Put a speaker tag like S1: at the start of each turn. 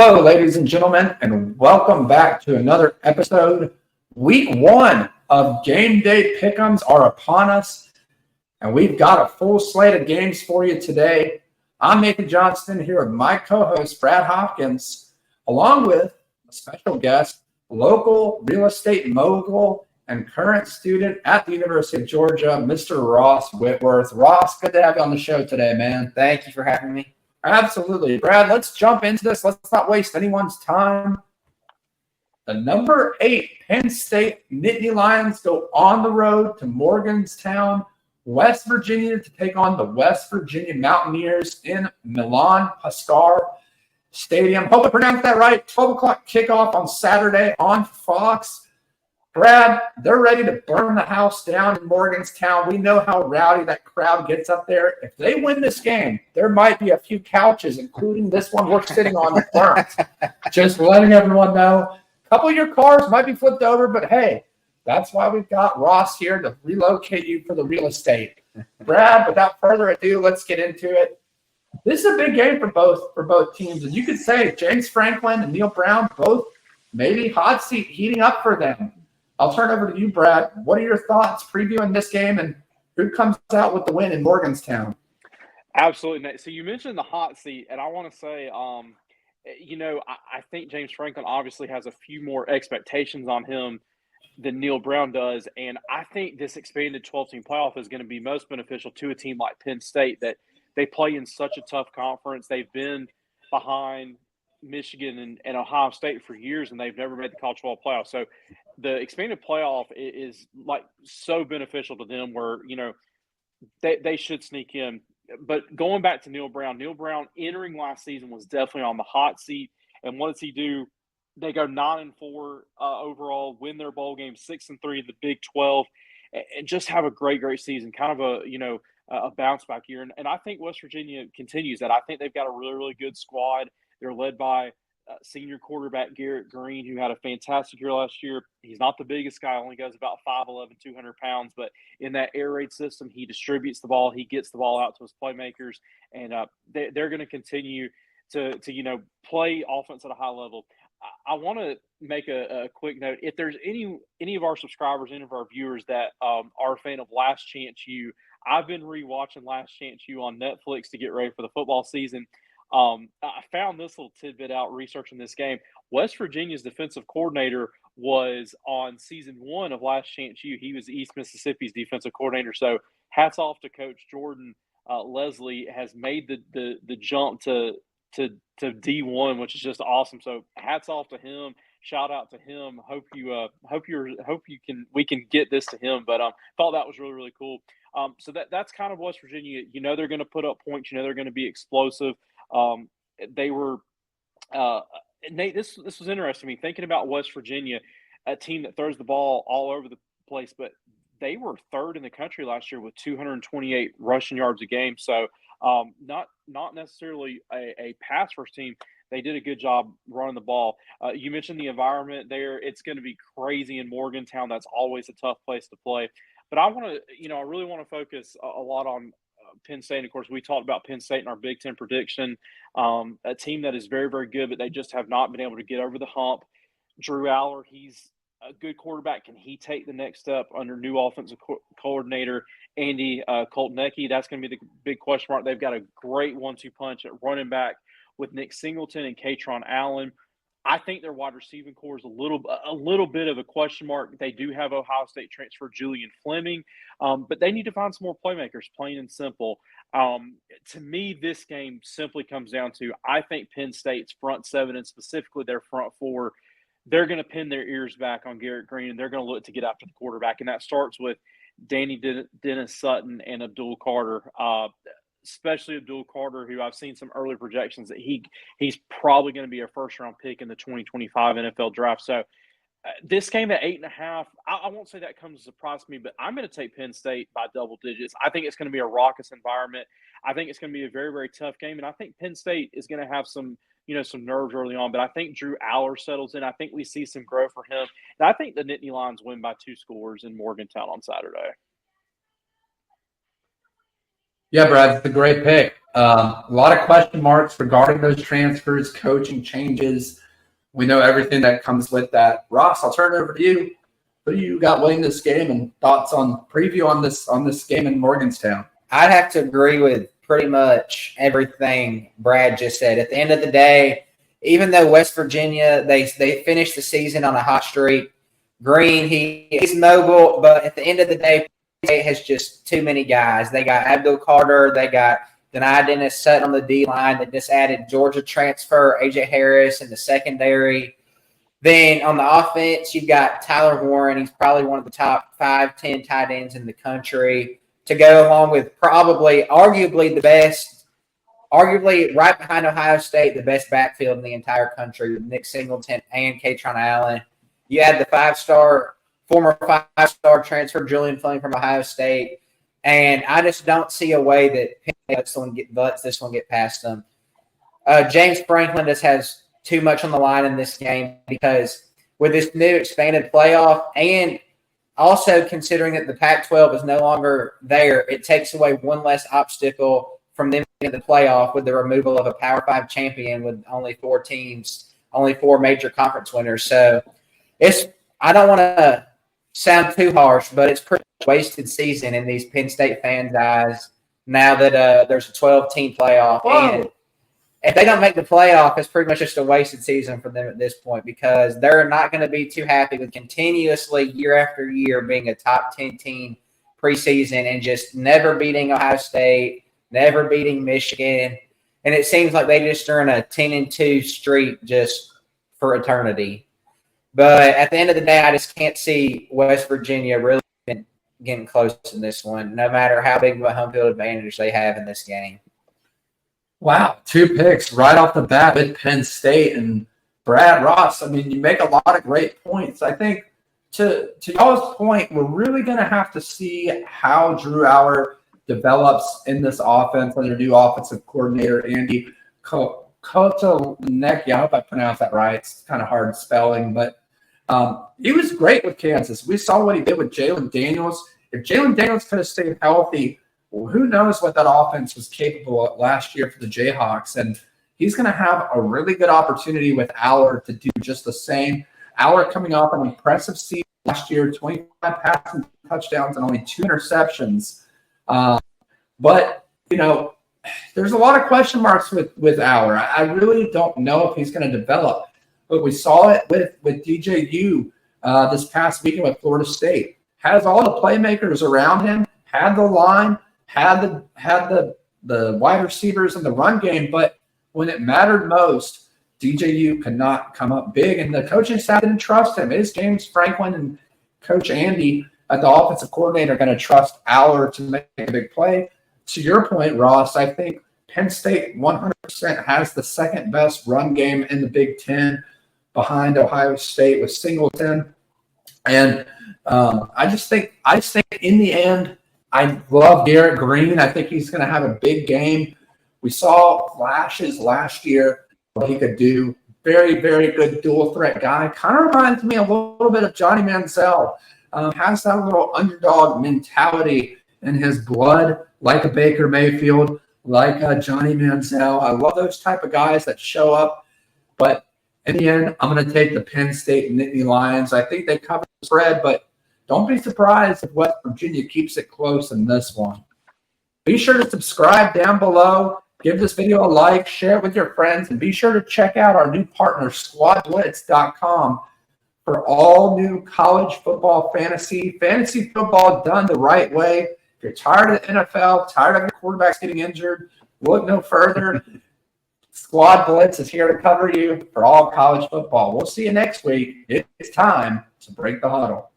S1: Hello, ladies and gentlemen, and welcome back to another episode. Week 1 of Game Day Pick'ems are upon us, and we've got a full slate of games for you today. I'm Nathan Johnston here with my co-host, Brad Hopkins, along with a special guest, local real estate mogul and current student at the University of Georgia, Mr. Ross Whitworth. Ross, good to have you on the show today, man.
S2: Thank you for having me.
S1: Absolutely. Brad, let's jump into this. Let's not waste anyone's time. The number 8 Penn State Nittany Lions go on the road to Morgantown, West Virginia to take on the West Virginia Mountaineers in Milan Pascar Stadium. Hope I pronounced that right. 12 o'clock kickoff on Saturday on Fox. Brad, they're ready to burn the house down in Morgantown. We know how rowdy that crowd gets up there. If they win this game, there might be a few couches, including this one we're sitting on, burnt. Just letting everyone know. A couple of your cars might be flipped over, but hey, that's why we've got Ross here to relocate you for the real estate. Brad, without further ado, let's get into it. This is a big game for both teams, and you could say James Franklin and Neal Brown both maybe hot seat heating up for them. I'll turn over to you, Brad. What are your thoughts previewing this game, and who comes out with the win in Morgantown?
S3: Absolutely, Nate. So you mentioned the hot seat, and I want to say, I think James Franklin obviously has a few more expectations on him than Neal Brown does, and I think this expanded 12-team playoff is going to be most beneficial to a team like Penn State that they play in such a tough conference. They've been behind Michigan and Ohio State for years, and they've never made the college football playoff. So the expanded playoff is like so beneficial to them where, they should sneak in. But going back to Neal Brown entering last season was definitely on the hot seat. And what does he do? They go 9-4 overall, win their bowl game, 6-3 in the Big 12, and just have a great season, kind of a bounce back year. And I think West Virginia continues that. I think they've got a really, really good squad. They're led by senior quarterback Garrett Greene, who had a fantastic year last year. He's not the biggest guy, only goes about 5'11", 200 pounds, but in that air raid system, he distributes the ball, he gets the ball out to his playmakers, and they're going to continue to play offense at a high level. I want to make a quick note. If there's any of our subscribers, any of our viewers that are a fan of Last Chance U, I've been rewatching Last Chance U on Netflix to get ready for the football season. I found this little tidbit out researching this game. West Virginia's defensive coordinator was on season 1 of Last Chance U. He was East Mississippi's defensive coordinator. So hats off to Coach Jordan. Leslie has made the jump to D1, which is just awesome. So hats off to him. Shout out to him. We can get this to him. But thought that was really, really cool. So that's kind of West Virginia. They're going to put up points. They're going to be explosive. They were Nate, this was interesting to me, thinking about West Virginia, a team that throws the ball all over the place, but they were 3rd in the country last year with 228 rushing yards a game. So not necessarily a pass first team. They did a good job running the ball. You mentioned the environment there. It's going to be crazy in Morgantown. That's always a tough place to play. But I really want to focus a lot on Penn State. Of course, we talked about Penn State in our Big Ten prediction, a team that is very, very good, but they just have not been able to get over the hump. Drew Allar, he's a good quarterback. Can he take the next step under new offensive coordinator Andy Koltnecki? That's going to be the big question mark. They've got a great 1-2 punch at running back with Nick Singleton and Katron Allen. I think their wide receiving core is a little bit of a question mark. They do have Ohio State transfer Julian Fleming, but they need to find some more playmakers, plain and simple. To me, this game simply comes down to, I think Penn State's front 7 and specifically their front 4, they're going to pin their ears back on Garrett Greene, and they're going to look to get after the quarterback, and that starts with Danny Dennis Sutton and Abdul Carter. Especially Abdul Carter, who I've seen some early projections that he's probably going to be a first-round pick in the 2025 NFL draft. So this game at 8.5, I won't say that comes as a surprise to me, but I'm going to take Penn State by double digits. I think it's going to be a raucous environment. I think it's going to be a very, very tough game, and I think Penn State is going to have some nerves early on, but I think Drew Allar settles in. I think we see some growth for him, and I think the Nittany Lions win by 2 scores in Morgantown on Saturday.
S1: Yeah, Brad, it's a great pick. A lot of question marks regarding those transfers, coaching changes. We know everything that comes with that. Ross, I'll turn it over to you. Who do you got winning this game and thoughts on preview on this game in Morgantown?
S2: I'd have to agree with pretty much everything Brad just said. At the end of the day, even though West Virginia, they finished the season on a hot streak, Greene, he's mobile, but at the end of the day, State has just too many guys. They got Abdul Carter, they got Deni Dennis Sutton on the D line. They just added Georgia transfer AJ Harris in the secondary. Then on the offense, you've got Tyler Warren. He's probably one of the top 5-10 tight ends in the country, to go along with arguably the best, arguably right behind Ohio State, the best backfield in the entire country with Nick Singleton and Katron Allen. You had the former five-star transfer Julian Fleming from Ohio State. And I just don't see a way that Penn State lets this one get past them. James Franklin just has too much on the line in this game, because with this new expanded playoff, and also considering that the Pac-12 is no longer there, it takes away one less obstacle from them in the playoff with the removal of a Power 5 champion with only 4 teams, only 4 major conference winners. So I don't want to sound too harsh, but it's pretty wasted season in these Penn State fans' eyes now that there's a 12-team playoff.
S1: Whoa.
S2: And if they don't make the playoff, it's pretty much just a wasted season for them at this point, because they're not going to be too happy with continuously year after year being a top 10 team preseason and just never beating Ohio State, never beating Michigan. And it seems like they just are in a 10-2 streak just for eternity. But at the end of the day, I just can't see West Virginia really getting close in this one, no matter how big of a home field advantage they have in this game.
S1: Wow, 2 picks right off the bat with Penn State and Brad Ross. I mean, you make a lot of great points. I think to y'all's point, we're really going to have to see how Drew Allar develops in this offense under new offensive coordinator Andy Kotelnicki. I hope I pronounced that right. It's kind of hard spelling, but he was great with Kansas. We saw what he did with Jalen Daniels. If Jalen Daniels could have stayed healthy, well, who knows what that offense was capable of last year for the Jayhawks. And he's going to have a really good opportunity with Allar to do just the same. Allar coming off an impressive season last year, 25 passing touchdowns and only 2 interceptions. But, there's a lot of question marks with Allar. I really don't know if he's going to develop. But we saw it with DJU this past weekend with Florida State. Has all the playmakers around him, had the line, had the wide receivers in the run game, but when it mattered most, DJU could not come up big, and the coaching staff didn't trust him. Is James Franklin and Coach Andy, the offensive coordinator, going to trust Allar to make a big play? To your point, Ross, I think Penn State 100% has the second best run game in the Big Ten, behind Ohio State with Singleton. And I just think in the end, I love Garrett Greene. I think he's going to have a big game. We saw flashes last year what he could do. Very, very good dual threat guy. Kind of reminds me a little bit of Johnny Manziel. Has that little underdog mentality in his blood, like a Baker Mayfield, like a Johnny Manziel. I love those type of guys that show up. But in the end, I'm going to take the Penn State Nittany Lions. I think they cover the spread, but don't be surprised if West Virginia keeps it close in this one. Be sure to subscribe down below. Give this video a like, share it with your friends, and be sure to check out our new partner, squadblitz.com, for all new college football fantasy football done the right way. If you're tired of the NFL, tired of your quarterbacks getting injured, look no further. Squad Blitz is here to cover you for all college football. We'll see you next week. It's time to break the huddle.